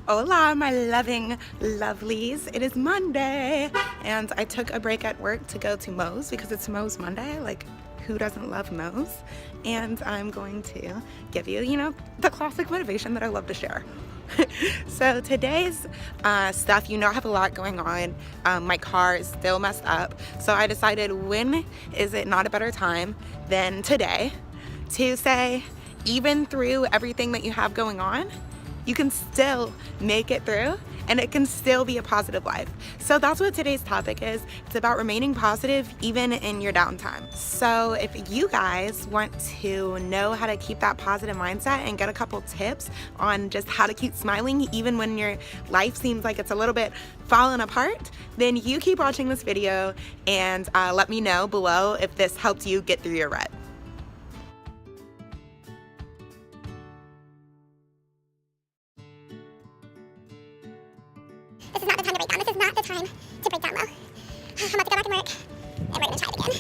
Hola, my loving lovelies. It is Monday, and I took a break at work to go to Moe's because it's Moe's Monday. Like, who doesn't love Moe's? And I'm going to give you, the classic motivation that I love to share. So today's stuff, I have a lot going on. My car is still messed up. So I decided, when is it not a better time than today to say, even through everything that you have going on, you can still make it through and it can still be a positive life. So that's what today's topic is. It's about remaining positive even in your downtime. So if you guys want to know how to keep that positive mindset and get a couple tips on just how to keep smiling even when your life seems like it's a little bit falling apart, then you keep watching this video and let me know below if this helped you get through your rut. This is not the time to break down. This is not the time to break down, Mo. I'm about to go back and work, and we're gonna try it again.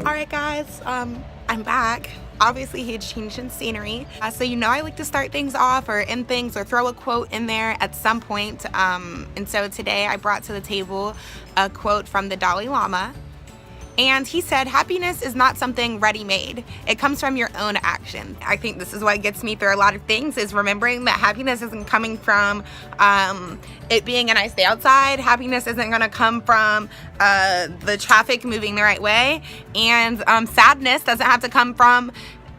Alright guys, I'm back. Obviously huge change in scenery. So I like to start things off or end things or throw a quote in there at some point. And so today I brought to the table a quote from the Dalai Lama. And he said, happiness is not something ready-made. It comes from your own action. I think this is what gets me through a lot of things, is remembering that happiness isn't coming from it being a nice day outside. Happiness isn't gonna come from the traffic moving the right way. And sadness doesn't have to come from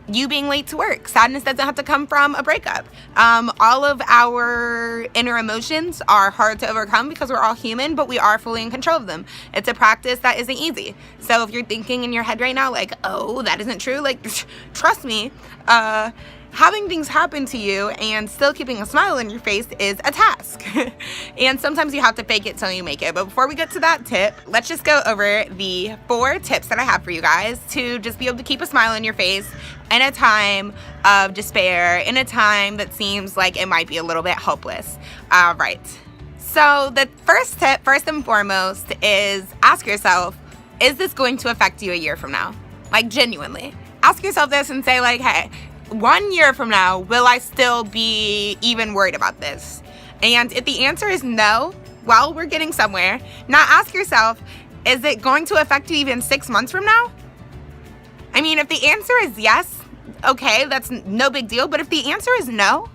you being late to work. Sadness doesn't have to come from a breakup. All of our inner emotions are hard to overcome because we're all human, but we are fully in control of them. It's a practice that isn't easy. So if you're thinking in your head right now, like, oh, that isn't true, like, trust me, having things happen to you and still keeping a smile on your face is a task. And sometimes you have to fake it till you make it. But before we get to that tip, let's just go over the 4 tips that I have for you guys to just be able to keep a smile on your face in a time of despair, in a time that seems like it might be a little bit hopeless. All right. So the first tip, first and foremost, is ask yourself, is this going to affect you a year from now? Like, genuinely. Ask yourself this and say, like, hey, 1 year from now, will I still be even worried about this? And if the answer is no, well, we're getting somewhere. Now ask yourself, is it going to affect you even 6 months from now? I mean, if the answer is yes, okay, that's no big deal. But if the answer is no,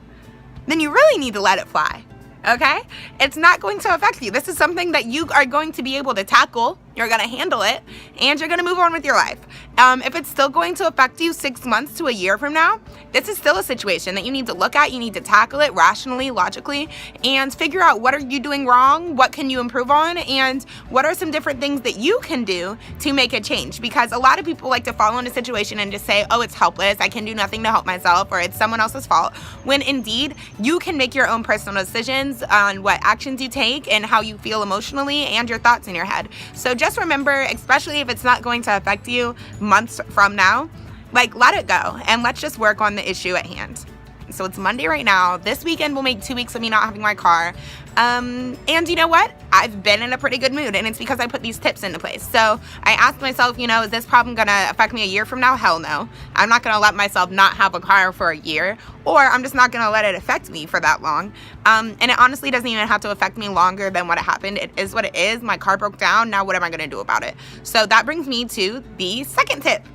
then you really need to let it fly. Okay? It's not going to affect you. This is something that you are going to be able to tackle. You're going to handle it, and you're going to move on with your life. If it's still going to affect you 6 months to a year from now, this is still a situation that you need to look at. You need to tackle it rationally, logically, and figure out, what are you doing wrong? What can you improve on? And what are some different things that you can do to make a change? Because a lot of people like to fall in a situation and just say, oh, it's helpless. I can do nothing to help myself, or it's someone else's fault. When indeed, you can make your own personal decisions on what actions you take and how you feel emotionally and your thoughts in your head. So just remember, especially if it's not going to affect you months from now, like, let it go and let's just work on the issue at hand. So it's Monday right now. This weekend will make 2 weeks of me not having my car. And you know what? I've been in a pretty good mood, and it's because I put these tips into place. So I asked myself, is this problem gonna affect me a year from now? Hell no. I'm not gonna let myself not have a car for a year, or I'm just not gonna let it affect me for that long. And it honestly doesn't even have to affect me longer than what it happened. It is what it is. My car broke down. Now what am I gonna do about it? So that brings me to the second tip.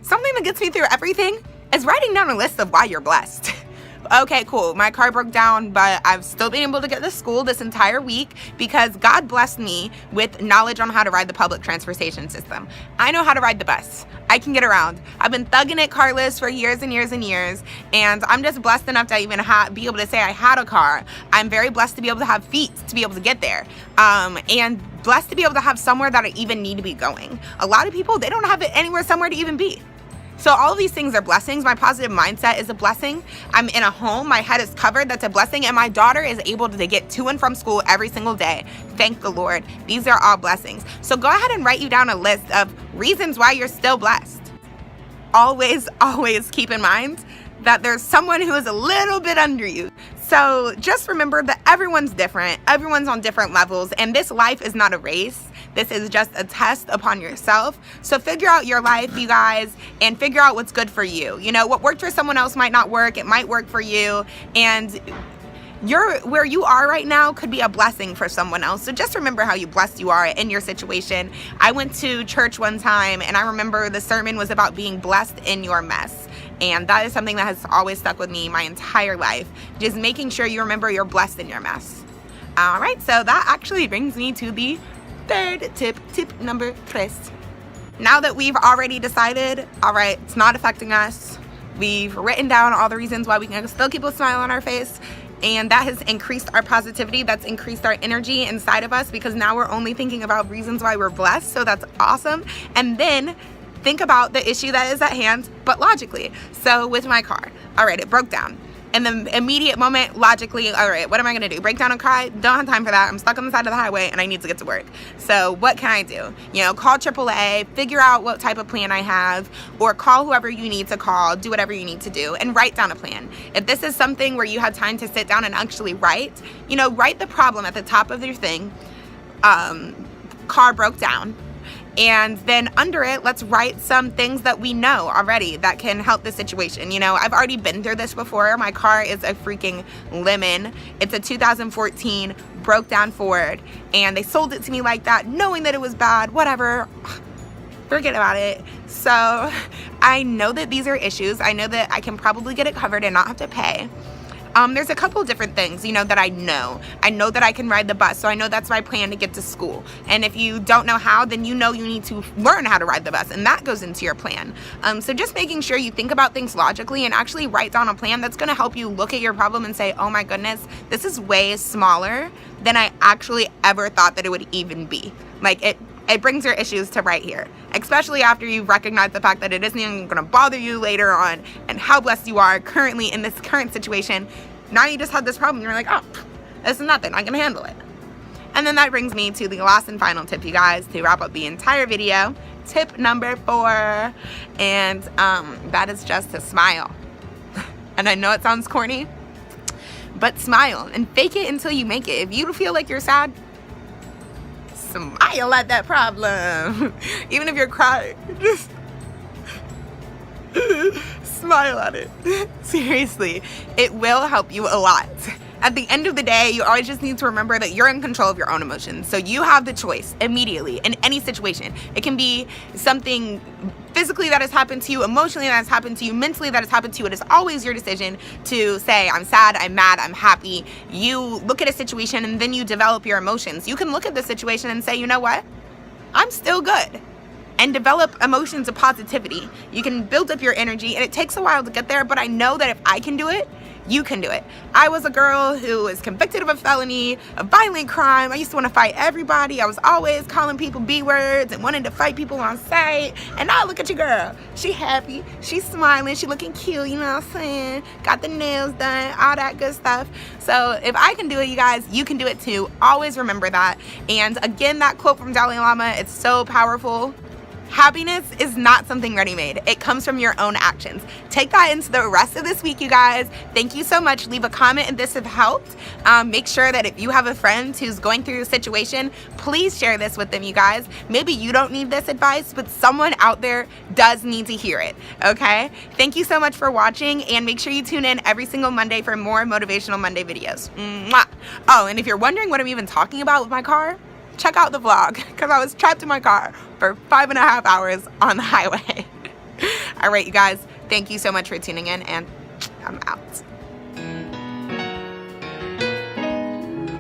Something that gets me through everything is writing down a list of why you're blessed. Okay, cool. My car broke down, but I've still been able to get to school this entire week because God blessed me with knowledge on how to ride the public transportation system. I know how to ride the bus. I can get around. I've been thugging it carless for years and years and years, and I'm just blessed enough to even be able to say I had a car. I'm very blessed to be able to have feet to be able to get there, and blessed to be able to have somewhere that I even need to be going. A lot of people, they don't have it anywhere somewhere to even be. So all of these things are blessings. My positive mindset is a blessing. I'm in a home, my head is covered, that's a blessing. And my daughter is able to get to and from school every single day. Thank the Lord. These are all blessings. So go ahead and write you down a list of reasons why you're still blessed. Always, always keep in mind that there's someone who is a little bit under you. So just remember that everyone's different. Everyone's on different levels. And this life is not a race. This is just a test upon yourself. So figure out your life, you guys, and figure out what's good for you. You know, what worked for someone else might not work. It might work for you. And where you are right now could be a blessing for someone else. So just remember how blessed you are in your situation. I went to church one time, and I remember the sermon was about being blessed in your mess. And that is something that has always stuck with me my entire life. Just making sure you remember you're blessed in your mess. All right, so that actually brings me to the third tip number 3. Now that we've already decided, all right, it's not affecting us. We've written down all the reasons why we can still keep a smile on our face. And that has increased our positivity. That's increased our energy inside of us, because now we're only thinking about reasons why we're blessed. So that's awesome. And then think about the issue that is at hand, but logically. So with my car, all right, it broke down. In the immediate moment, logically, all right, what am I gonna do? Break down and cry? Don't have time for that. I'm stuck on the side of the highway and I need to get to work. So what can I do? You know, call AAA, figure out what type of plan I have, or call whoever you need to call, do whatever you need to do, and write down a plan. If this is something where you had time to sit down and actually write, you know, write the problem at the top of your thing. Car broke down. And then under it, let's write some things that we know already that can help the situation. You know, I've already been through this before. My car is a freaking lemon. It's a 2014 broke down Ford, and they sold it to me like that, knowing that it was bad. Whatever, forget about it. So I know that these are issues. I know that I can probably get it covered and not have to pay. There's a couple different things, you know, that I know. I know that I can ride the bus, so I know that's my plan to get to school. And if you don't know how, then you know you need to learn how to ride the bus, and that goes into your plan. So just making sure you think about things logically and actually write down a plan that's going to help you look at your problem and say, oh my goodness, this is way smaller than I actually ever thought that it would even be. Like, it brings your issues to right here, especially after you recognize the fact that it isn't even going to bother you later on, and how blessed you are currently in this current situation. Now you just had this problem, you're like, oh, this is nothing, I can handle it. And then that brings me to the last and final tip, you guys, to wrap up the entire video. Tip number 4, and that is just to smile. And I know it sounds corny, but smile and fake it until you make it. If you feel like you're sad, smile at that problem. Even if you're crying, just smile at it. Seriously, it will help you a lot. At the end of the day, you always just need to remember that you're in control of your own emotions. So you have the choice immediately in any situation. It can be something physically that has happened to you, emotionally that has happened to you, mentally that has happened to you. It is always your decision to say, I'm sad, I'm mad, I'm happy. You look at a situation and then you develop your emotions. You can look at the situation and say, you know what? I'm still good. And develop emotions of positivity. You can build up your energy, and it takes a while to get there, but I know that if I can do it, you can do it. I was a girl who was convicted of a felony, a violent crime. I used to want to fight everybody. I was always calling people B-words and wanting to fight people on sight. And now look at your girl. She happy. She's smiling. She looking cute, you know what I'm saying? Got the nails done, all that good stuff. So if I can do it, you guys, you can do it too. Always remember that. And again, that quote from Dalai Lama, it's so powerful. Happiness is not something ready-made. It comes from your own actions. Take that into the rest of this week, you guys. Thank you so much. Leave a comment if this has helped. Make sure that if you have a friend who's going through a situation, please share this with them, you guys. Maybe you don't need this advice, but someone out there does need to hear it, okay? Thank you so much for watching, and make sure you tune in every single Monday for more Motivational Monday videos. Mwah. Oh, and if you're wondering what I'm even talking about with my car, check out the vlog, because I was trapped in my car for 5.5 hours on the highway. All right, you guys, thank you so much for tuning in, and I'm out.